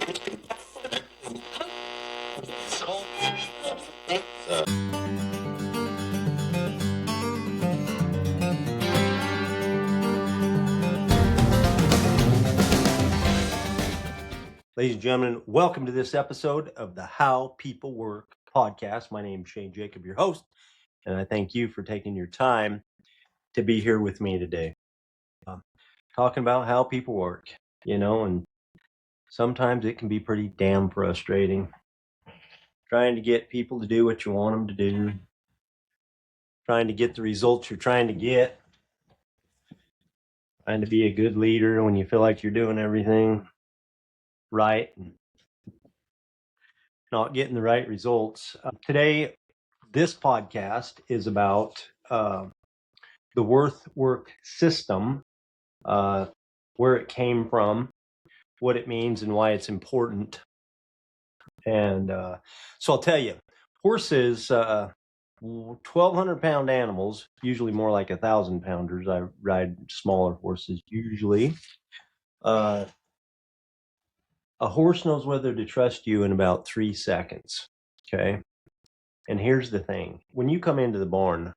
Ladies and gentlemen, welcome to this episode of the How People Work podcast. My name is Shane Jacob, your host, and I thank you for taking your time to be here with me today. Talking about how people work, and sometimes it can be pretty damn frustrating. Trying to get people to do what you want them to do, trying to get the results you're trying to get, trying to be a good leader when you feel like you're doing everything right and not getting the right results. Today, this podcast is about the work system, where it came from, what it means, and why it's important. And so I'll tell you, horses, 1,200-pound animals, usually more like 1,000-pounders. I ride smaller horses usually. A horse knows whether to trust you in about 3 seconds. Okay. And here's the thing. When you come into the barn,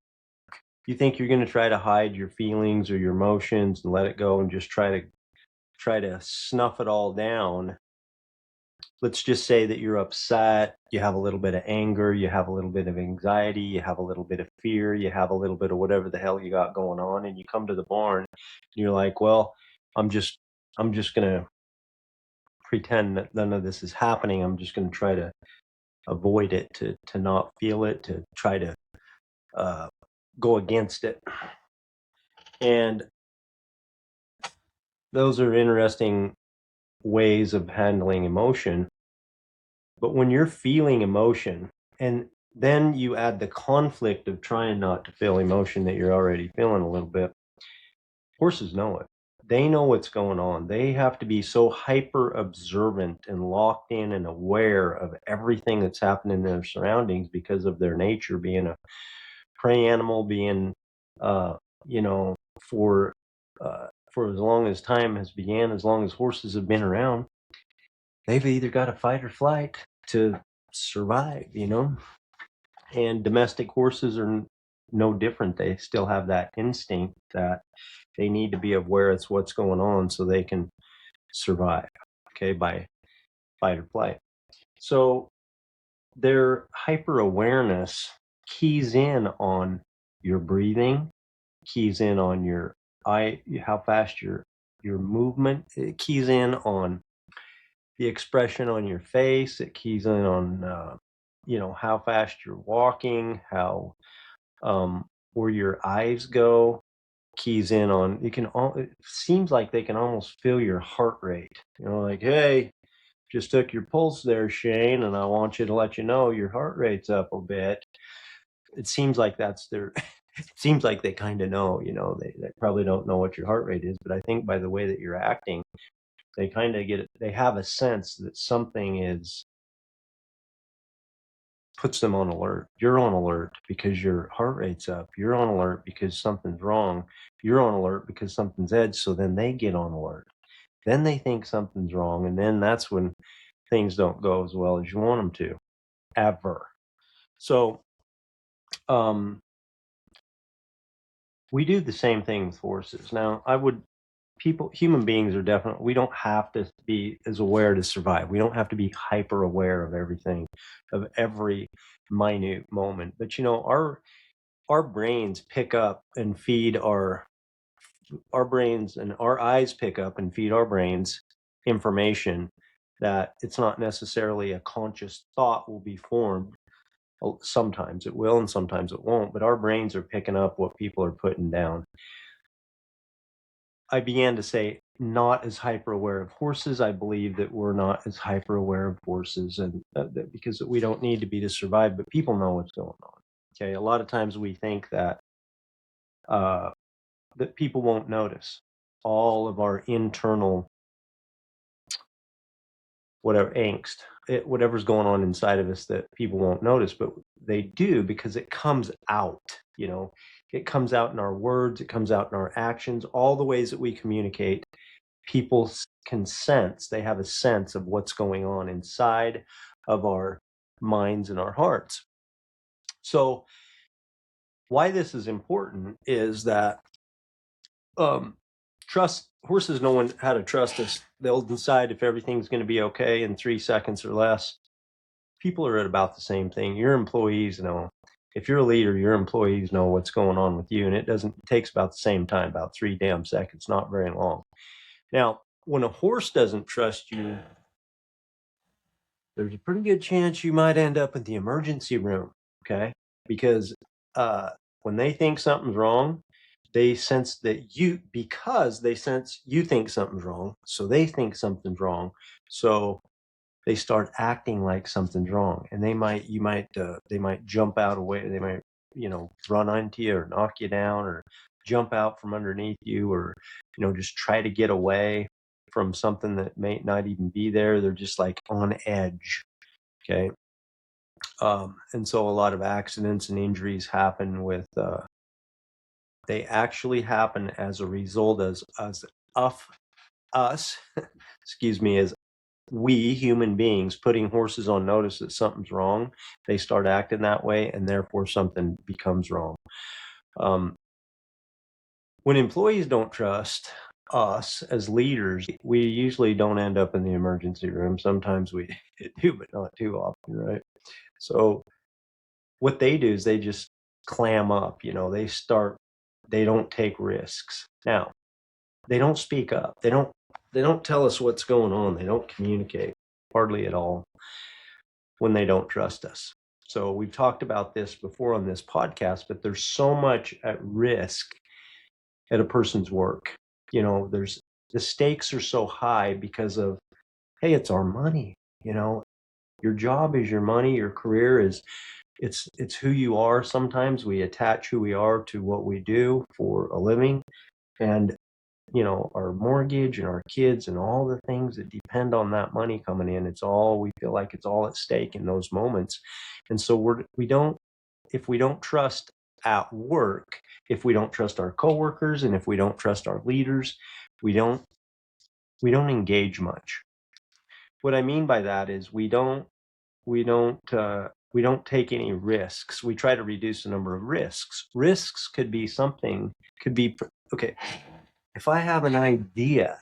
you think you're going to try to hide your feelings or your emotions and let it go and just try to snuff it all down. Let's just say that you're upset, you have a little bit of anger, you have a little bit of anxiety, you have a little bit of fear, you have a little bit of whatever the hell you got going on, and you come to the barn and you're like, well, I'm just going to pretend that none of this is happening. I'm just going to try to avoid it, to not feel it, to try to go against it. And those are interesting ways of handling emotion. But when you're feeling emotion, and then you add the conflict of trying not to feel emotion that you're already feeling a little bit, horses know it. They know what's going on. They have to be so hyper observant and locked in and aware of everything that's happening in their surroundings because of their nature, being a prey animal, being, for as long as time has began, as long as horses have been around, they've either got to fight or flight to survive, and domestic horses are no different. They still have that instinct that they need to be aware of what's going on so they can survive, okay, by fight or flight. So their hyper awareness keys in on your breathing, keys in on your how fast your movement, it keys in on the expression on your face, it keys in on how fast you're walking, how where your eyes go, keys in on it seems like they can almost feel your heart rate, like, hey, just took your pulse there, Shane, and I want you to let you know your heart rate's up a bit. It seems like that's their it seems like they kind of know, they probably don't know what your heart rate is, but I think by the way that you're acting, they kind of get it. They have a sense that something puts them on alert. You're on alert because your heart rate's up. You're on alert because something's wrong. You're on alert because something's edged. So then they get on alert. Then they think something's wrong. And then that's when things don't go as well as you want them to, ever. So we do the same thing with horses. Now, human beings are definitely, we don't have to be as aware to survive. We don't have to be hyper aware of everything, of every minute moment. But our brains pick up and feed our brains, and our eyes pick up and feed our brains information that it's not necessarily a conscious thought will be formed. Sometimes it will and sometimes it won't, but our brains are picking up what people are putting down. I began to say not as hyper aware of horses. I believe that we're not as hyper aware of horses, and because we don't need to be to survive, but people know what's going on. Okay. A lot of times we think that that people won't notice all of our internal whatever angst, whatever's going on inside of us, that people won't notice, but they do, because it comes out. It comes out in our words, it comes out in our actions, all the ways that we communicate. people can sense, they have a sense of what's going on inside of our minds and our hearts. So why this is important is that trust horses know how to trust us. They'll decide if everything's going to be okay in 3 seconds or less. People are at about the same thing. Your employees know. If you're a leader, your employees know what's going on with you, and it takes about the same time, about 3 damn seconds, not very long. Now, when a horse doesn't trust you, there's a pretty good chance you might end up in the emergency room, okay? Because when they think something's wrong, they sense that because they sense you think something's wrong, so they think something's wrong. So they start acting like something's wrong, and they might jump out away. They might, run onto you or knock you down or jump out from underneath you, or, just try to get away from something that may not even be there. They're just like on edge. Okay. And so a lot of accidents and injuries happen they actually happen as a result as us, excuse me, as we human beings putting horses on notice that something's wrong. They start acting that way, and therefore something becomes wrong. When employees don't trust us as leaders, we usually don't end up in the emergency room. Sometimes we do, but not too often, right? So what they do is they just clam up, they don't take risks. Now, they don't speak up. They don't tell us what's going on. They don't communicate hardly at all when they don't trust us. So we've talked about this before on this podcast, but there's so much at risk at a person's work. The stakes are so high because of, hey, it's our money. Your job is your money. Your career is it's who you are. Sometimes we attach who we are to what we do for a living, and our mortgage and our kids and all the things that depend on that money coming in. We feel like it's all at stake in those moments. And so if we don't trust at work, if we don't trust our coworkers, and if we don't trust our leaders, we don't engage much. What I mean by that is we don't take any risks. We try to reduce the number of risks. Risks could be okay. If I have an idea,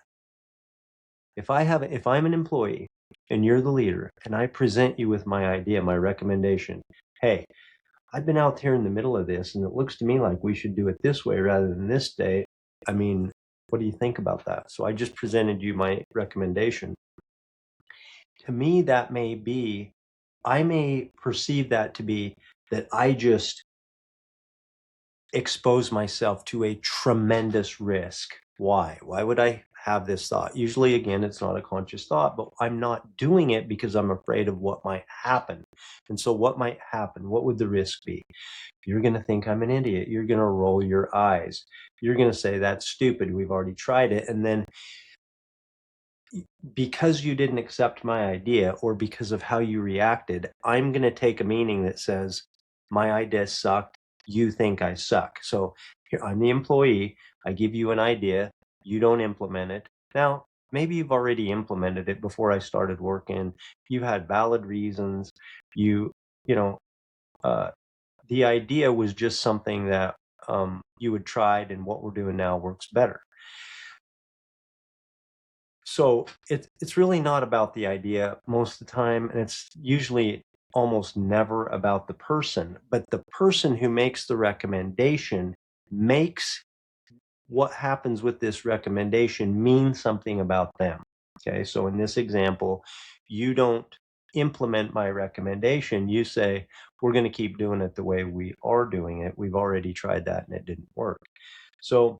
if I'm an employee and you're the leader and I present you with my idea, my recommendation, hey, I've been out here in the middle of this and it looks to me like we should do it this way rather than this day. I mean, what do you think about that? So I just presented you my recommendation. To me, I may perceive that to be that I just expose myself to a tremendous risk. Why? Why would I have this thought? Usually, again, it's not a conscious thought, but I'm not doing it because I'm afraid of what might happen. And so what might happen? What would the risk be? You're going to think I'm an idiot. You're going to roll your eyes. You're going to say, that's stupid. We've already tried it. And then because you didn't accept my idea or because of how you reacted, I'm going to take a meaning that says, my idea sucked. You think I suck. So here, I'm the employee. I give you an idea. You don't implement it. Now, maybe you've already implemented it before I started working. You had valid reasons. The idea was just something that you had tried, and what we're doing now works better. So it's really not about the idea most of the time, and it's usually almost never about the person, but the person who makes the recommendation makes what happens with this recommendation mean something about them. Okay, so in this example, you don't implement my recommendation. You say, we're going to keep doing it the way we are doing it. We've already tried that and it didn't work. So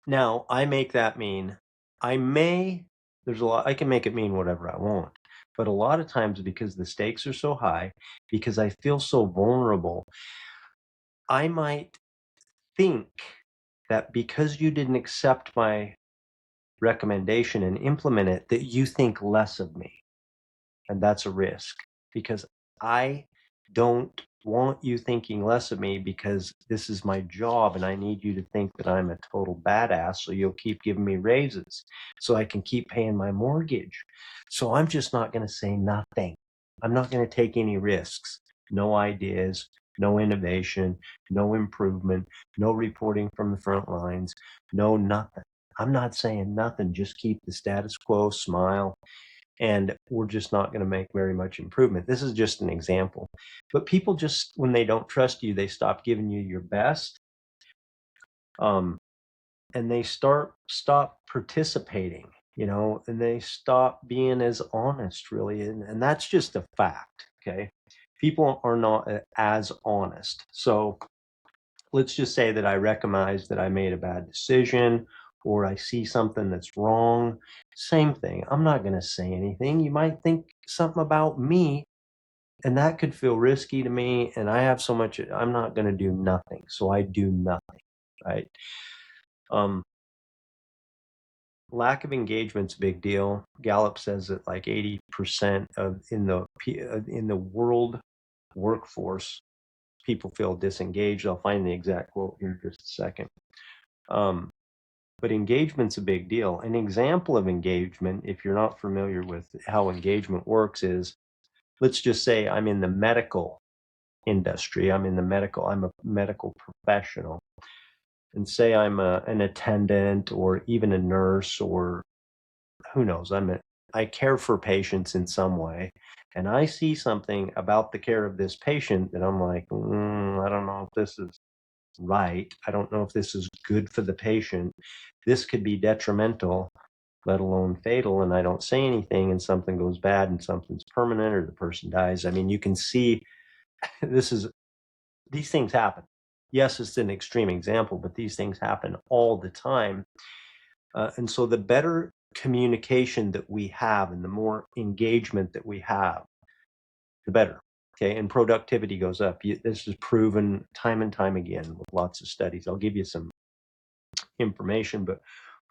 now I make that mean, I can make it mean whatever I want. But a lot of times, because the stakes are so high, because I feel so vulnerable, I might think that because you didn't accept my recommendation and implement it, that you think less of me. And that's a risk, because I don't want you thinking less of me because this is my job and I need you to think that I'm a total badass. So you'll keep giving me raises so I can keep paying my mortgage. So I'm just not going to say nothing. I'm not going to take any risks. No ideas, no innovation, no improvement, no reporting from the front lines, no nothing. I'm not saying nothing. Just keep the status quo, smile, and we're just not going to make very much improvement. This is just an example. But people just, when they don't trust you, they stop giving you your best, and they stop participating, and they stop being as honest, really. And that's just a fact, okay? People are not as honest. So let's just say that I recognize that I made a bad decision or I see something that's wrong. Same thing. I'm not going to say anything. You might think something about me, and that could feel risky to me. And I have so much, I'm not going to do nothing. So I do nothing, right? Um, Lack of engagement's a big deal. Gallup says that like 80% of in the world workforce, people feel disengaged. I'll find the exact quote here in just a second. But engagement's a big deal. An example of engagement, if you're not familiar with how engagement works, is, let's just say I'm in the medical industry. I'm a medical professional. And say I'm an attendant or even a nurse, or who knows, I care for patients in some way. And I see something about the care of this patient that I'm like, I don't know if this is right. I don't know if this is good for the patient. This could be detrimental, let alone fatal. And I don't say anything, and something goes bad and something's permanent, or the person dies. I mean, you can see these things happen. Yes, it's an extreme example, but these things happen all the time. And so the better communication that we have and the more engagement that we have, the better. Okay, and productivity goes up. This is proven time and time again with lots of studies. I'll give you some information, but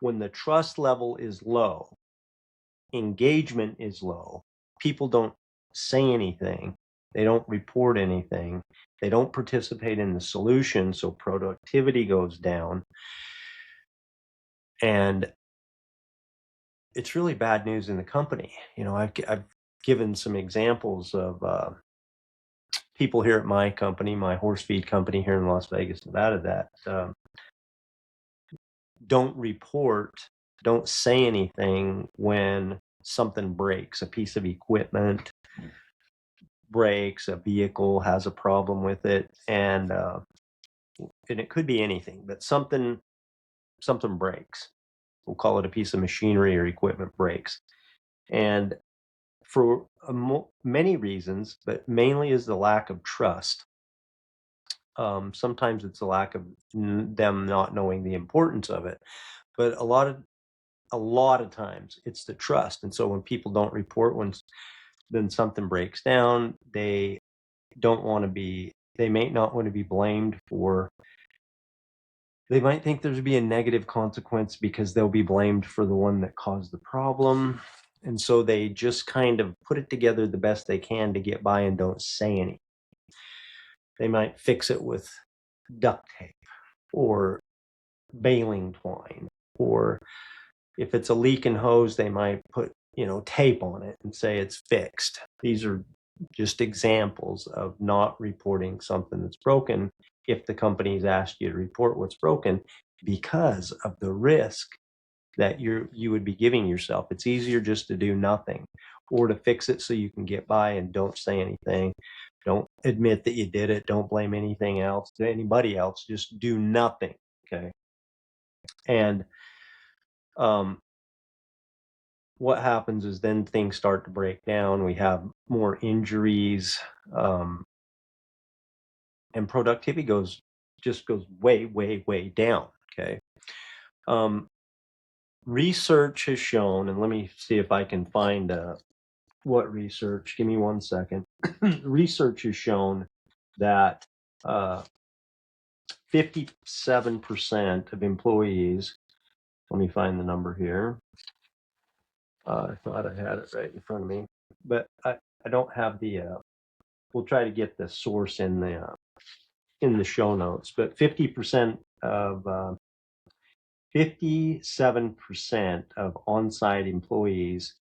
when the trust level is low, engagement is low, people don't say anything, they don't report anything, they don't participate in the solution, so productivity goes down. And it's really bad news in the company. I've given some examples of people here at my company, my horse feed company here in Las Vegas, Nevada, that don't report, don't say anything when something breaks, a piece of equipment breaks, a vehicle has a problem with it, and it could be anything, but something breaks. We'll call it a piece of machinery or equipment breaks, and for many reasons, but mainly is the lack of trust. Sometimes it's a lack of them not knowing the importance of it, but a lot of times it's the trust. And so when people don't report, then something breaks down, they may not want to be blamed for. They might think there's be a negative consequence because they'll be blamed for the one that caused the problem. And so they just kind of put it together the best they can to get by and don't say anything. They might fix it with duct tape or baling twine, or if it's a leaking hose, they might put, tape on it and say it's fixed. These are just examples of not reporting something that's broken if the company's asked you to report what's broken because of the risk that you would be giving yourself. It's easier just to do nothing or to fix it so you can get by and don't say anything. Don't admit that you did it. Don't blame anything else to anybody else. Just do nothing. Okay. And what happens is then things start to break down. We have more injuries, and productivity goes way, way, way down. Okay. Research has shown, and let me see if I can find what research. Give me 1 second. Research has shown that 57% of employees. Let me find the number here. I thought I had it right in front of me, but I don't have the we'll try to get the source in the show notes, but 50% of 57% of on-site employees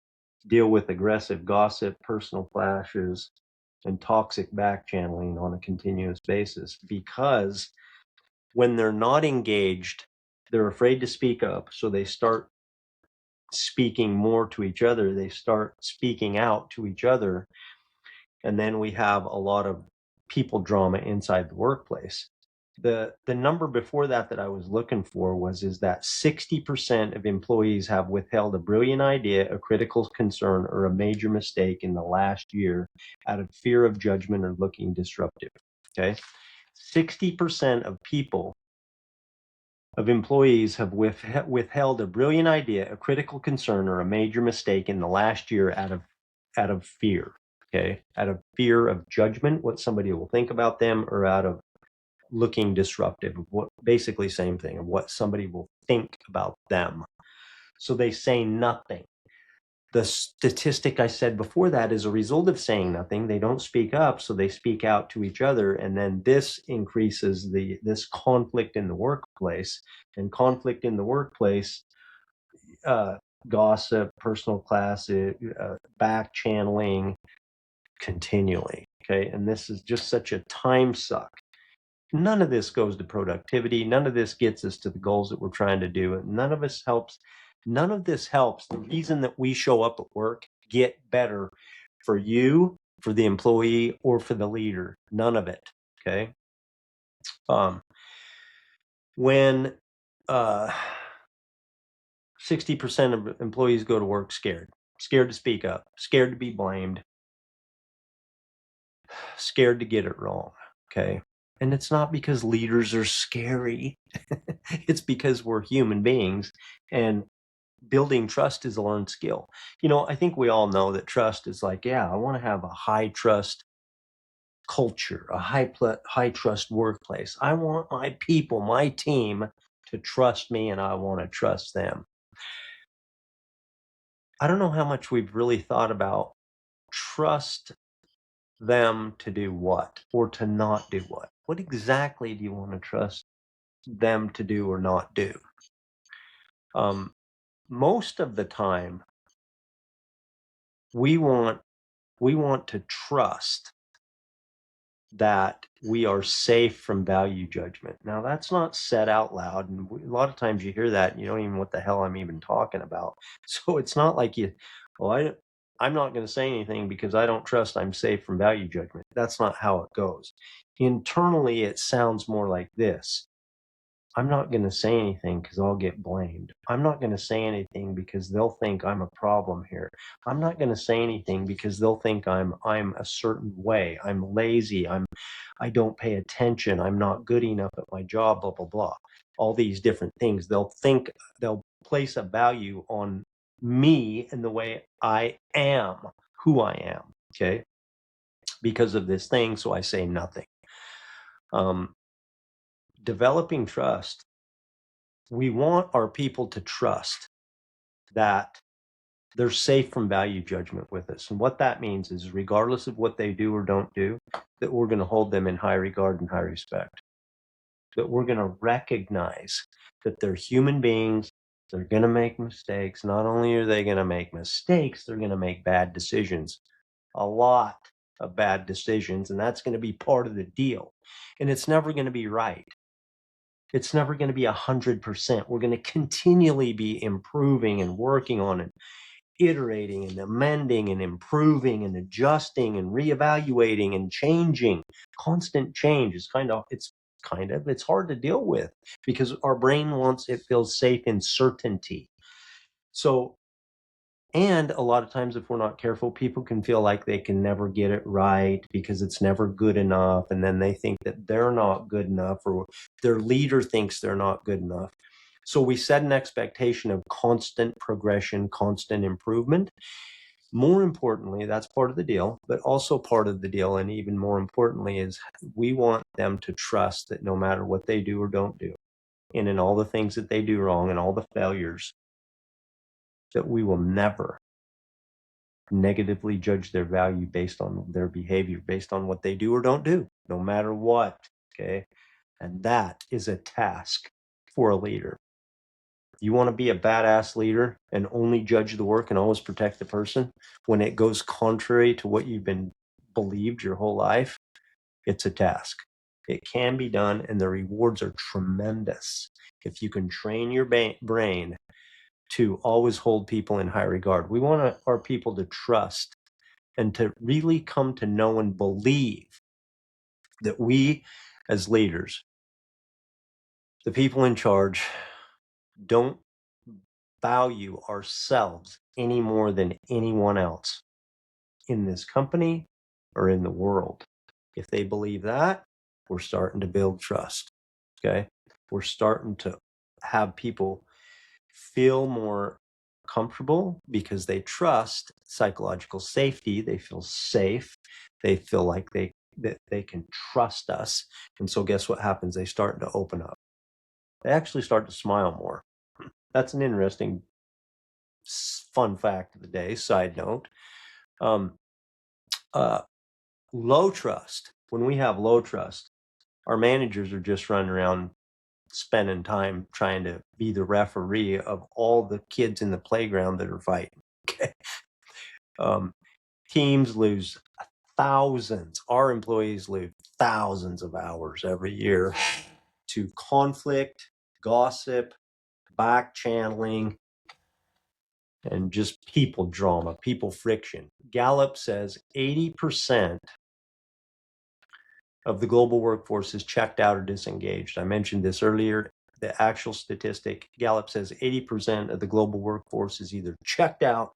deal with aggressive gossip, personal clashes, and toxic back channeling on a continuous basis, because when they're not engaged, they're afraid to speak up. So they start speaking more to each other. They start speaking out to each other. And then we have a lot of people drama inside the workplace. The number before that I was looking for is that 60% of employees have withheld a brilliant idea, a critical concern, or a major mistake in the last year out of fear of judgment or looking disruptive. Okay, 60% of employees have withheld a brilliant idea, a critical concern, or a major mistake in the last year out of fear. Okay, out of fear of judgment, what somebody will think about them, or out of looking disruptive, what basically same thing, of what somebody will think about them. So they say nothing. The statistic I said before that is a result of saying nothing. They don't speak up, so they speak out to each other, and then this increases this conflict in the workplace. And conflict in the workplace, gossip, personal class, back channeling continually. Okay, and this is just such a time suck. None of this goes to productivity. None of this gets us to the goals that we're trying to do. None of this helps. None of this helps the reason that we show up at work get better for you, for the employee, or for the leader. None of it. Okay. When 60% of employees go to work scared to speak up, scared to be blamed, scared to get it wrong. Okay. And it's not because leaders are scary. It's because we're human beings, and building trust is a learned skill. I think we all know that trust is like, yeah, I want to have a high trust culture, a high trust workplace. I want my people, my team to trust me, and I want to trust them. I don't know how much we've really thought about trust them to do what, or to not do what. What exactly do you want to trust them to do or not do? Most of the time, we want to trust that we are safe from value judgment. Now, that's not said out loud, and a lot of times you hear that and you don't even know what the hell I'm even talking about. So it's not like I'm not going to say anything because I don't trust I'm safe from value judgment. That's not how it goes. Internally, it sounds more like this: I'm not going to say anything because I'll get blamed. I'm not going to say anything because they'll think I'm a problem here. I'm not going to say anything because they'll think I'm a certain way. I'm lazy. I don't pay attention. I'm not good enough at my job, blah, blah, blah. All these different things. They'll place a value on me and the way I am, who I am. Okay. Because of this thing. So I say nothing. Developing trust. We want our people to trust that they're safe from value judgment with us. And what that means is, regardless of what they do or don't do, that we're going to hold them in high regard and high respect. That we're going to recognize that they're human beings. They're going to make mistakes. Not only are they going to make mistakes, they're going to make bad decisions. A lot of bad decisions. And that's going to be part of the deal. And it's never going to be right. It's never going to be 100%. We're going to continually be improving and working on it, iterating and amending and improving and adjusting and reevaluating and changing. Constant change is it's hard to deal with because our brain it feels safe in certainty. So, and a lot of times, if we're not careful, people can feel like they can never get it right because it's never good enough. And then they think that they're not good enough, or their leader thinks they're not good enough. So we set an expectation of constant progression, constant improvement. More importantly, that's part of the deal, but also part of the deal, and even more importantly, is we want them to trust that no matter what they do or don't do, and in all the things that they do wrong and all the failures, that we will never, negatively judge their value based on their behavior, based on what they do or don't do, no matter what. Okay. And that is a task for a leader. You want to be a badass leader and only judge the work and always protect the person when it goes contrary to what you've been believed your whole life. It's a task. It can be done, and the rewards are tremendous if you can train your brain to always hold people in high regard. We want our people to trust and to really come to know and believe that we, as leaders, the people in charge, don't value ourselves any more than anyone else in this company or in the world. If they believe that, we're starting to build trust. Okay. We're starting to have people feel more comfortable because they trust psychological safety. They feel safe. They feel like that they can trust us. And so guess what happens? They start to open up. They actually start to smile more. That's an interesting fun fact of the day, side note. Low trust. When we have low trust, our managers are just running around spending time trying to be the referee of all the kids in the playground that are fighting. Okay. Teams lose thousands. Our employees lose thousands of hours every year to conflict, gossip, back channeling, and just people drama, people friction. Gallup says 80% of the global workforce is checked out or disengaged. I mentioned this earlier. The actual statistic, Gallup says 80% of the global workforce is either checked out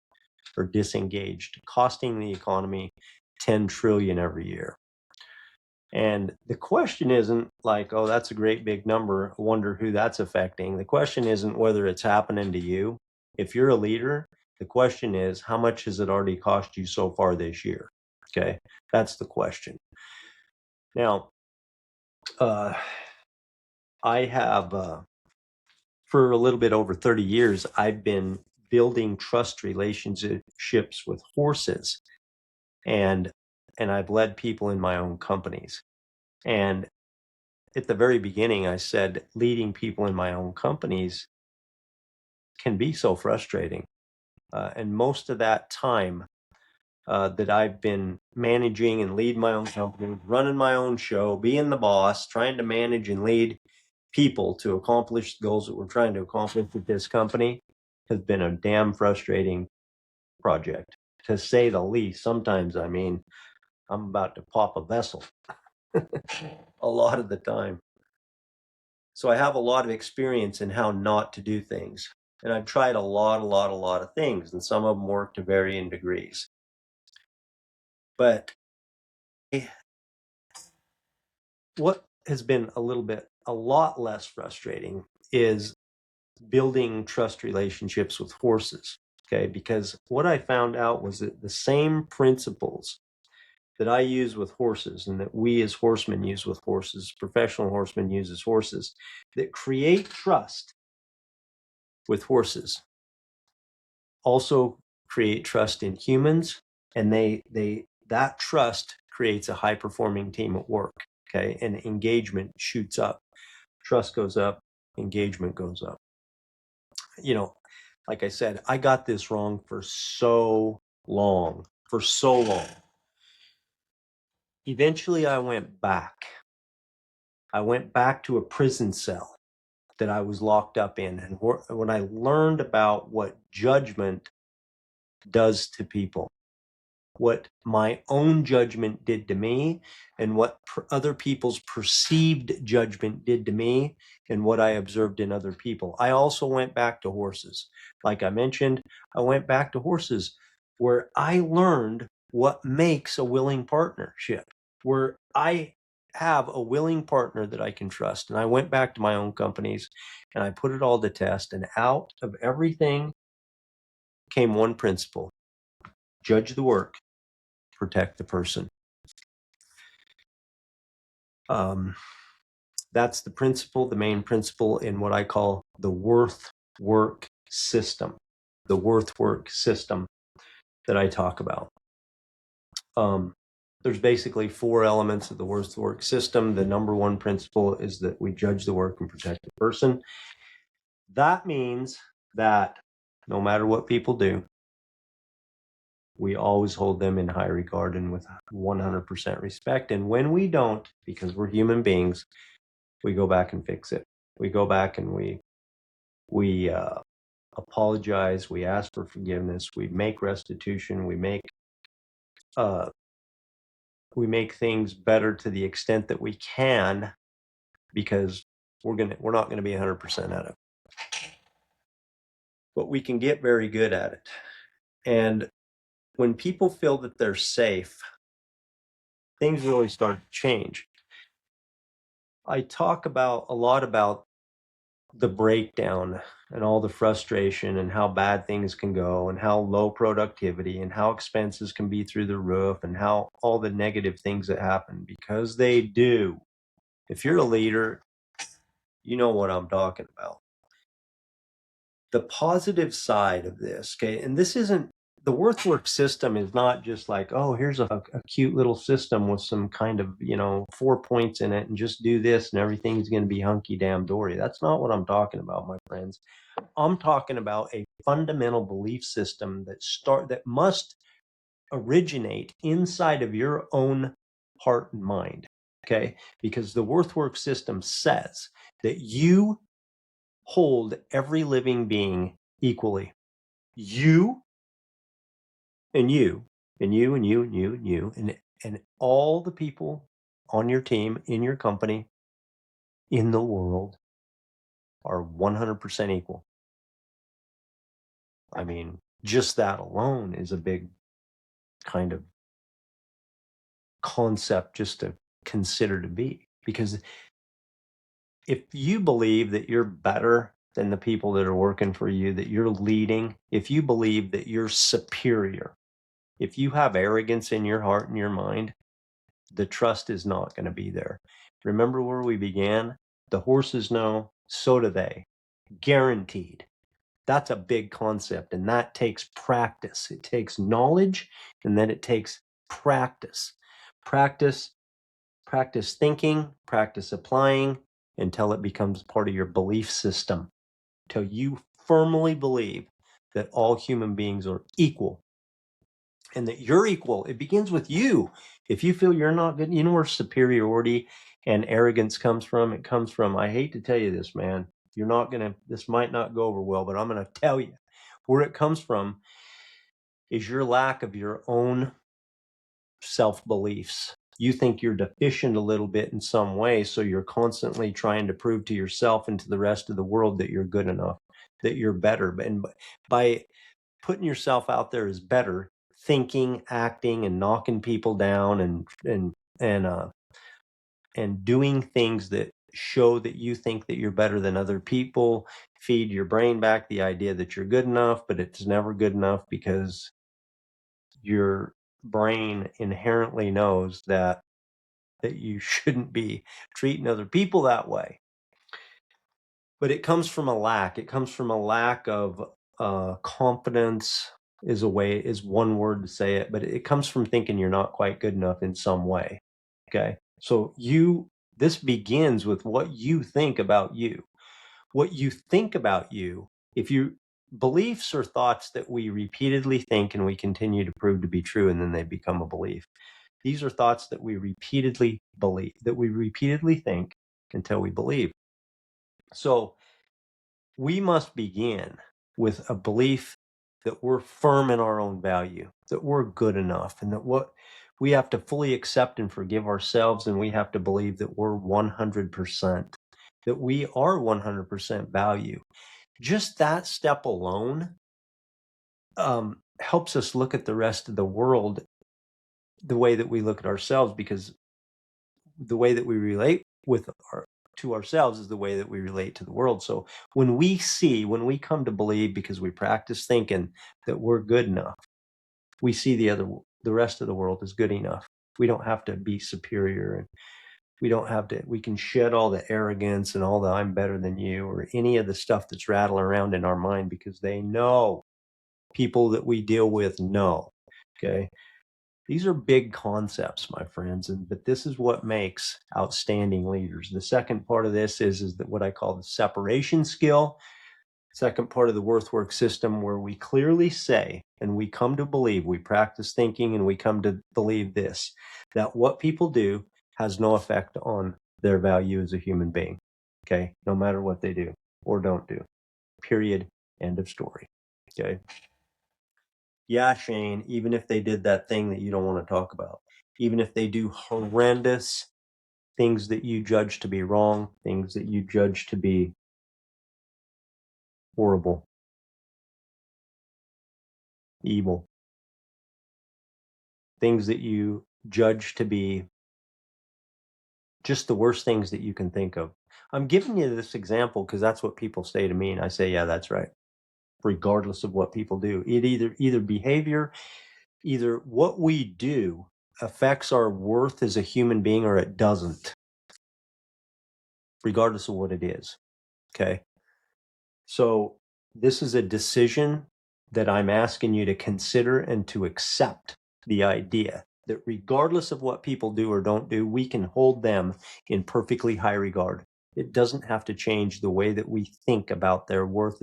or disengaged, costing the economy 10 trillion every year. And the question isn't like, oh, that's a great big number. I wonder who that's affecting. The question isn't whether it's happening to you. If you're a leader, the question is, how much has it already cost you so far this year? Okay, that's the question. Now, I have, for a little bit over 30 years, I've been building trust relationships with horses, and I've led people in my own companies. And at the very beginning, I said leading people in my own companies can be so frustrating. And most of that time that I've been managing and leading my own company, running my own show, being the boss, trying to manage and lead people to accomplish the goals that we're trying to accomplish with this company has been a damn frustrating project, to say the least. Sometimes, I mean, I'm about to pop a vessel a lot of the time. So I have a lot of experience in how not to do things. And I've tried a lot of things, and some of them work to varying degrees. But what has been a lot less frustrating is building trust relationships with horses. Okay. Because what I found out was that the same principles that I use with horses and that we as horsemen use with horses, professional horsemen use as horses, that create trust with horses also create trust in humans, and that trust creates a high performing team at work. Okay. And engagement shoots up, trust goes up, engagement goes up. You know, like I said, I got this wrong for so long. Eventually I went back to a prison cell that I was locked up in. And when I learned about what judgment does to people, what my own judgment did to me, and what other people's perceived judgment did to me, and what I observed in other people. I also went back to horses. Like I mentioned, I went back to horses where I learned what makes a willing partnership, where I have a willing partner that I can trust. And I went back to my own companies and I put it all to test. And out of everything came one principle: judge the work, protect the person. That's the principle, the main principle in what I call the worth work system. The worth work system. that I talk about. There's basically 4 elements of the work system. The number one principle is that we judge the work and protect the person. That means that no matter what people do, we always hold them in high regard and with 100% respect. And when we don't, because we're human beings, we go back and fix it. We go back and we apologize. We ask for forgiveness. We make restitution. We make things better to the extent that we can, because we're not gonna be 100% at it, but we can get very good at it. And when people feel that they're safe, things really start to change. I talk a lot about the breakdown and all the frustration and how bad things can go and how low productivity and how expenses can be through the roof and how all the negative things that happen, because they do. If you're a leader, you know what I'm talking about. The positive side of this, okay, and this isn't, the work system is not just like, oh, here's a cute little system with some kind of, 4 points in it and just do this and everything's going to be hunky damn dory. That's not what I'm talking about, my friends. I'm talking about a fundamental belief system that must originate inside of your own heart and mind, okay? Because the work system says that you hold every living being equally. You and you and you and you and you and you and all the people on your team, in your company, in the world are 100% equal. I mean, just that alone is a big kind of concept just to consider to be. Because if you believe that you're better than the people that are working for you, that you're leading, if you believe that you're superior, if you have arrogance in your heart and your mind, the trust is not going to be there. Remember where we began? The horses know, so do they. Guaranteed. That's a big concept, and that takes practice. It takes knowledge, and then it takes practice. Practice thinking, practice applying, until it becomes part of your belief system, till you firmly believe that all human beings are equal and that you're equal. It begins with you. If you feel you're not good, you know where superiority and arrogance comes from? It comes from, I hate to tell you this, man, this might not go over well, but I'm going to tell you where it comes from is your lack of your own self-beliefs. You think you're deficient a little bit in some way, so you're constantly trying to prove to yourself and to the rest of the world that you're good enough, that you're better. And by putting yourself out there as better, thinking, acting, and knocking people down and doing things that show that you think that you're better than other people, feed your brain back the idea that you're good enough, but it's never good enough, because your brain inherently knows that you shouldn't be treating other people that way. But it comes from a lack. It comes from a lack of confidence is one word to say it, but it comes from thinking you're not quite good enough in some way. Okay. So this begins with what you think about you. What you think about you, beliefs are thoughts that we repeatedly think and we continue to prove to be true, and then they become a belief. These are thoughts that we repeatedly think until we believe. So we must begin with a belief that we're firm in our own value, that we're good enough, and that we have to fully accept and forgive ourselves, and we have to believe that we're 100%, that we are 100% value. Just that step alone helps us look at the rest of the world the way that we look at ourselves, because the way that we relate to ourselves is the way that we relate to the world. So when we come to believe, because we practice thinking that we're good enough, we see the rest of the world as good enough. We don't have to be superior, and we can shed all the arrogance and all the I'm better than you or any of the stuff that's rattling around in our mind, because they know, people that we deal with know Okay. These are big concepts, my friends, but this is what makes outstanding leaders. The second part of this is that what I call the separation skill. Second part of the work system, where we clearly say, and we come to believe, we practice thinking and we come to believe this, that what people do has no effect on their value as a human being. Okay. No matter what they do or don't do. Period. End of story. Okay. Yeah, Shane, even if they did that thing that you don't want to talk about, even if they do horrendous things that you judge to be wrong, things that you judge to be horrible, evil, things that you judge to be just the worst things that you can think of. I'm giving you this example because that's what people say to me, and I say, yeah, that's right. Regardless of what people do, it either behavior, either what we do affects our worth as a human being or it doesn't, regardless of what it is. Okay. So this is a decision that I'm asking you to consider and to accept the idea that regardless of what people do or don't do, we can hold them in perfectly high regard. It doesn't have to change the way that we think about their worth.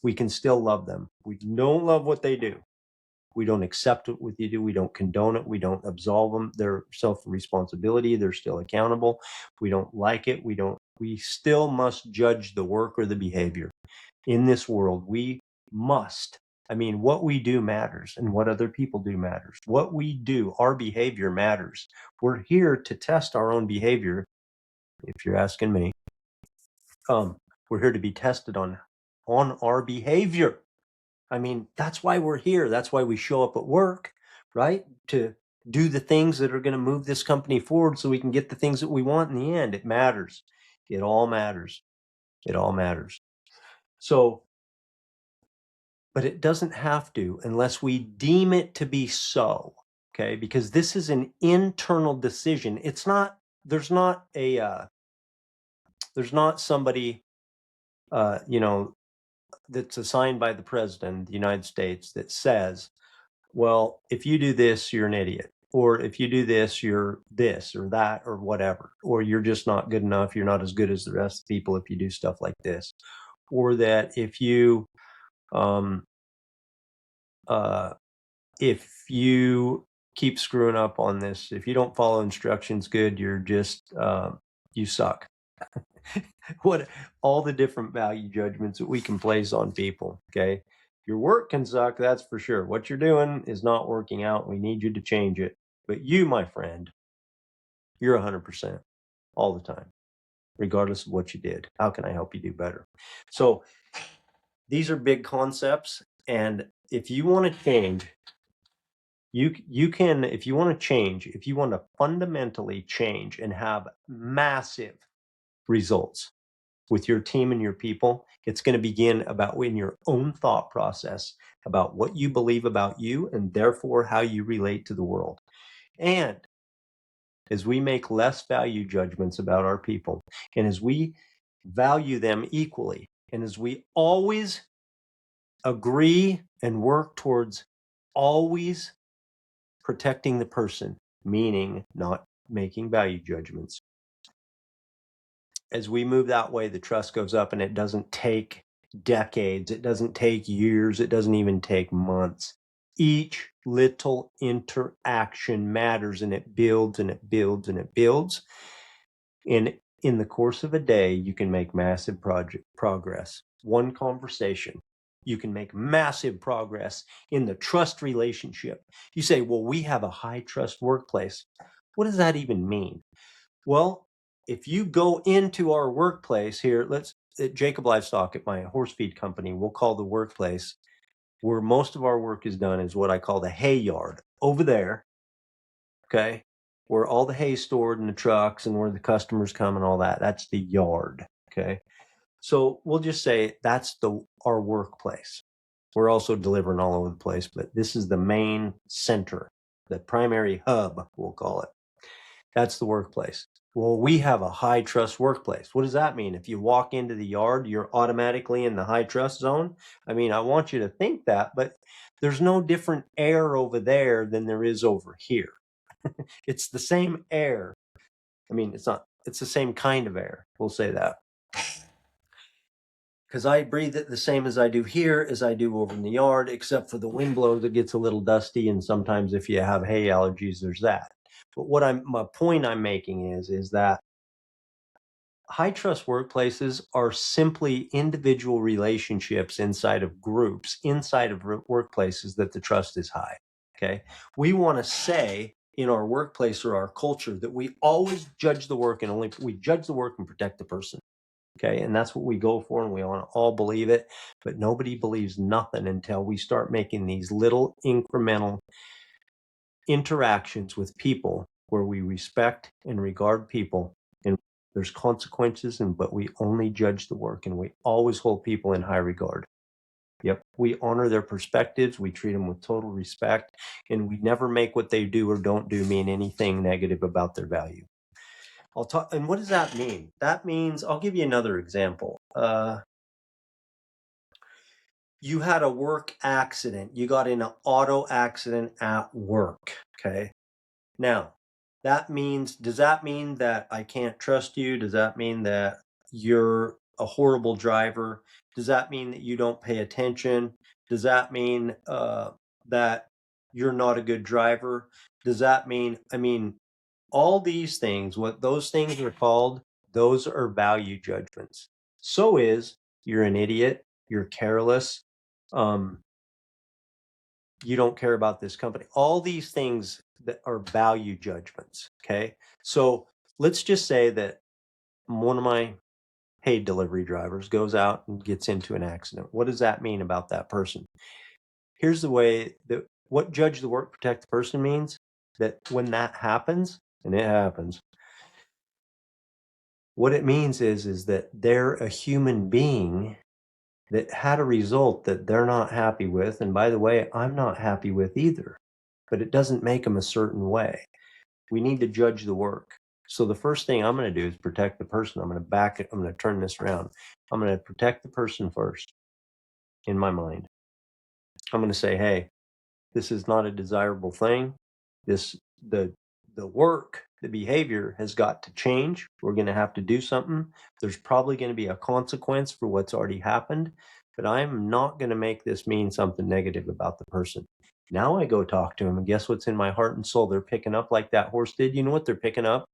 We can still love them. We don't love what they do. We don't accept what they do. We don't condone it. We don't absolve them. Their self-responsibility. They're still accountable. We don't like it. We still must judge the work or the behavior. In this world, we must. I mean, what we do matters and what other people do matters. What we do, our behavior matters. We're here to test our own behavior, if you're asking me. We're here to be tested on our behavior. I mean, that's why we're here. That's why we show up at work, right? To do the things that are going to move this company forward so we can get the things that we want in the end. It matters. It all matters. It all matters. So, but it doesn't have to unless we deem it to be so, okay? Because this is an internal decision. It's not, there's not somebody, that's assigned by the president of the United States that says, well, if you do this, you're an idiot. Or if you do this, you're this or that or whatever. Or you're just not good enough. You're not as good as the rest of the people if you do stuff like this. Or that if you keep screwing up on this, if you don't follow instructions good, you're just you suck. What all the different value judgments that we can place on people. Okay, your work can suck, that's for sure. What you're doing is not working out. We need you to change it. But you, my friend, you're 100% all the time, regardless of what you did. How can I help you do better? So these are big concepts, and if you want to change, you can, if you want to change, if you want to fundamentally change and have massive results with your team and your people, it's going to begin about in your own thought process about what you believe about you and therefore how you relate to the world. And as we make less value judgments about our people, and as we value them equally, and as we always agree and work towards always protecting the person, meaning not making value judgments. As we move that way, the trust goes up, and it doesn't take decades. It doesn't take years. It doesn't even take months. Each little interaction matters, and it builds and it builds and it builds. And in the course of a day, you can make massive progress. One conversation, you can make massive progress in the trust relationship. You say, well, we have a high trust workplace. What does that even mean? Well, if you go into our workplace here, at Jacob Livestock, at my horse feed company, we'll call the workplace where most of our work is done is what I call the hay yard over there. Okay. Where all the hay stored in the trucks and where the customers come and all that. That's the yard. Okay. So we'll just say that's our workplace. We're also delivering all over the place, but this is the main center, the primary hub, we'll call it. That's the workplace. Well, we have a high trust workplace. What does that mean? If you walk into the yard, you're automatically in the high trust zone? I mean, I want you to think that, but there's no different air over there than there is over here. It's the same air. I mean, it's the same kind of air. We'll say that. Because I breathe it the same as I do here as I do over in the yard, except for the wind blows, it gets a little dusty. And sometimes if you have hay allergies, there's that. But my point I'm making is that high trust workplaces are simply individual relationships inside of groups, inside of workplaces that the trust is high. Okay. We want to say in our workplace or our culture that we always judge the work and we judge the work and protect the person. Okay. And that's what we go for. And we want to all believe it, but nobody believes nothing until we start making these little incremental interactions with people where we respect and regard people, and there's consequences, but we only judge the work, and we always hold people in high regard. Yep. We honor their perspectives. We treat them with total respect, and we never make what they do or don't do mean anything negative about their value. I'll talk. And what does that mean? That means, I'll give you another example. You had a work accident. You got in an auto accident at work. Okay. Now, does that mean that I can't trust you? Does that mean that you're a horrible driver? Does that mean that you don't pay attention? Does that mean that you're not a good driver? Does that mean, all these things, what those things are called, those are value judgments. So is you're an idiot, you're careless, you don't care about this company. All these things that are value judgments. Okay. So let's just say that one of my paid delivery drivers goes out and gets into an accident. What does that mean about that person? Here's the way that what judge the work, protect the person means that when that happens, and it happens, what it means is that they're a human being that had a result that they're not happy with. And by the way, I'm not happy with either, but it doesn't make them a certain way. We need to judge the work. So the first thing I'm going to do is protect the person. I'm going to turn this around. I'm going to protect the person first in my mind. I'm going to say, hey, this is not a desirable thing. The work, the behavior has got to change. We're going to have to do something. There's probably going to be a consequence for what's already happened, but I'm not going to make this mean something negative about the person. Now I go talk to him, and guess what's in my heart and soul? They're picking up like that horse did. You know what they're picking up?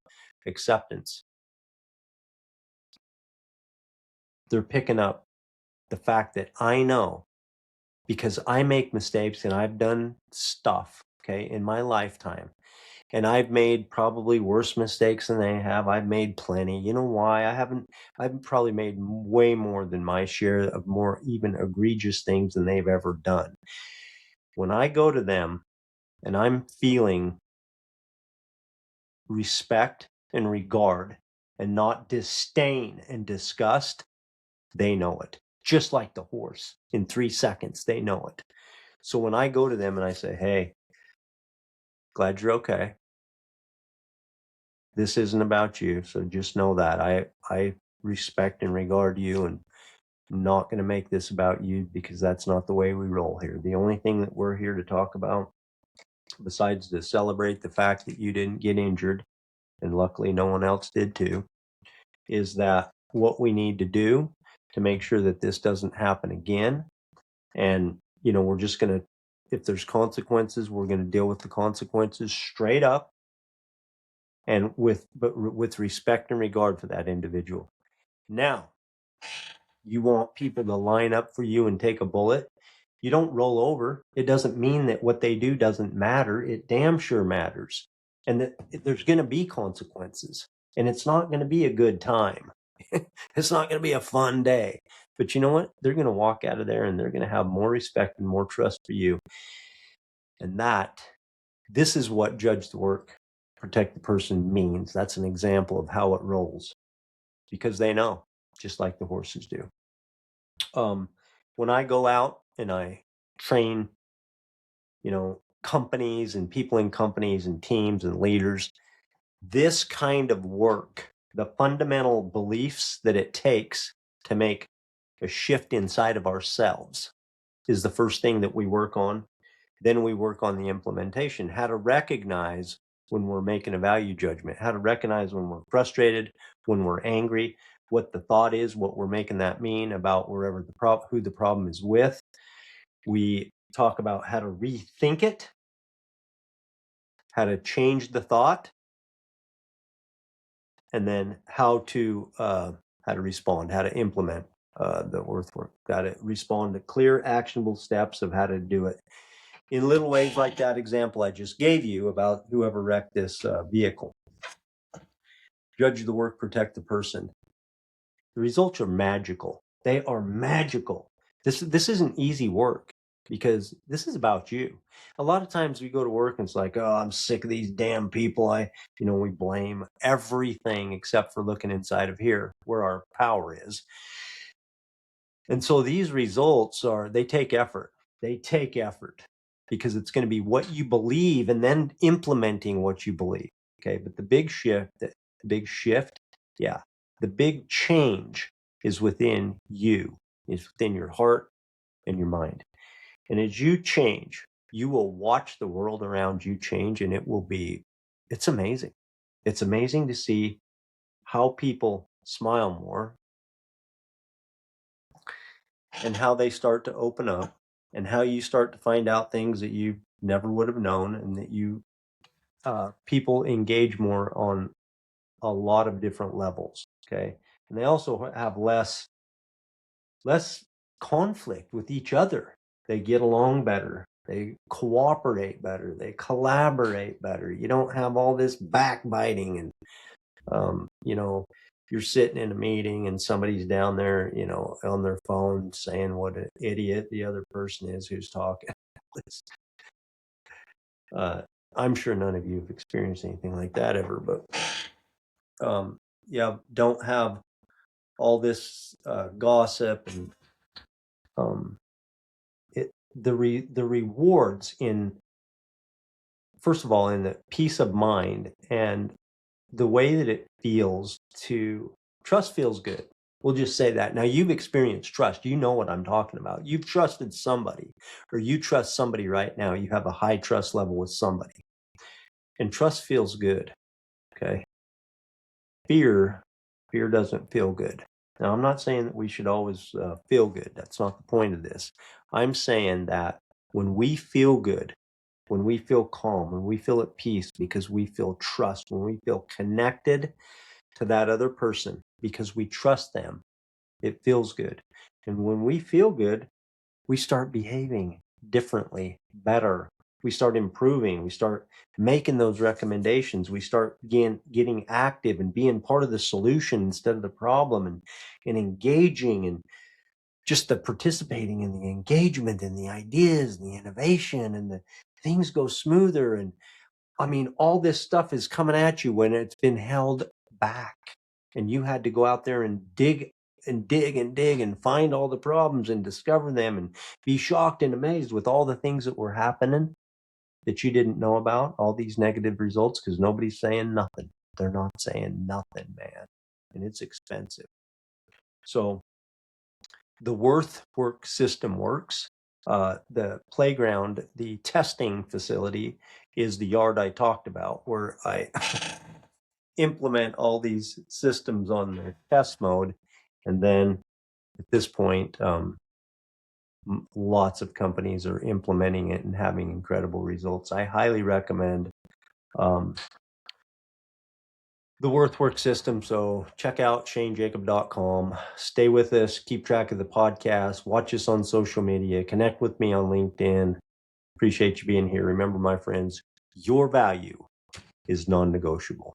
Acceptance. They're picking up the fact that I know, because I make mistakes and I've done stuff, okay, in my lifetime. And I've made probably worse mistakes than they have. I've made plenty. You know why? I've probably made way more than my share of more even egregious things than they've ever done. When I go to them and I'm feeling respect and regard and not disdain and disgust, they know it. Just like the horse. In 3 seconds, they know it. So when I go to them and I say, hey, glad you're okay. This isn't about you. So just know that I respect and regard you, and I'm not going to make this about you, because that's not the way we roll here. The only thing that we're here to talk about, besides to celebrate the fact that you didn't get injured, and luckily no one else did too, is that what we need to do to make sure that this doesn't happen again. And, we're just going to, if there's consequences, we're going to deal with the consequences straight up, and with respect and regard for that individual. Now, you want people to line up for you and take a bullet. You don't roll over. It doesn't mean that what they do doesn't matter. It damn sure matters. And that there's going to be consequences. And it's not going to be a good time. It's not going to be a fun day. But you know what? They're going to walk out of there and they're going to have more respect and more trust for you. And this is what judge the work, protect the person means. That's an example of how it rolls, because they know, just like the horses do. When I go out and I train, companies and people in companies and teams and leaders, This kind of work, the fundamental beliefs that it takes to make a shift inside of ourselves, is the first thing that we work on. Then we work on the implementation, how to recognize when we're making a value judgment, how to recognize when we're frustrated, when we're angry, what the thought is, what we're making that mean about wherever who the problem is with. We talk about how to rethink it, how to change the thought, and then how to respond, how to implement the work, how to respond to clear, actionable steps of how to do it in little ways like that example I just gave you about whoever wrecked this vehicle. Judge the work, protect the person. The results are magical. They are magical. This isn't easy work because this is about you. A lot of times we go to work and it's like, oh, I'm sick of these damn people. We blame everything except for looking inside of here where our power is. And so these results they take effort. They take effort because it's going to be what you believe and then implementing what you believe. Okay. But the big change is within you, is within your heart and your mind. And as you change, you will watch the world around you change, and it's amazing. It's amazing to see how people smile more and how they start to open up and how you start to find out things that you never would have known, and that people engage more on a lot of different levels. Okay. And they also have less conflict with each other. They get along better. They cooperate better. They collaborate better. You don't have all this backbiting and, you're sitting in a meeting and somebody's down there, on their phone saying what an idiot the other person is who's talking. I'm sure none of you have experienced anything like that ever, but don't have all this gossip and the rewards first of all, in the peace of mind and the way that it feels trust feels good. We'll just say that. Now, you've experienced trust. You know what I'm talking about. You've trusted somebody, or you trust somebody right now. You have a high trust level with somebody. And trust feels good. Okay. Fear doesn't feel good. Now, I'm not saying that we should always feel good. That's not the point of this. I'm saying that when we feel good, when we feel calm, when we feel at peace because we feel trust, when we feel connected to that other person because we trust them, it feels good. And when we feel good, we start behaving differently, better. We start improving. We start making those recommendations. We start getting active and being part of the solution instead of the problem, and engaging, and just the participating in the engagement and the ideas and the innovation, and the things go smoother. And I mean, all this stuff is coming at you when it's been held back, and you had to go out there and dig and find all the problems and discover them and be shocked and amazed with all the things that were happening that you didn't know about, all these negative results, because nobody's saying nothing. They're not saying nothing, man. And it's expensive. So the work system works. The playground, the testing facility, is the yard I talked about, where I implement all these systems on the test mode. And then at this point, lots of companies are implementing it and having incredible results. I highly recommend the Work system. So check out ShaneJacob.com. Stay with us. Keep track of the podcast. Watch us on social media. Connect with me on LinkedIn. Appreciate you being here. Remember, my friends, your value is non-negotiable.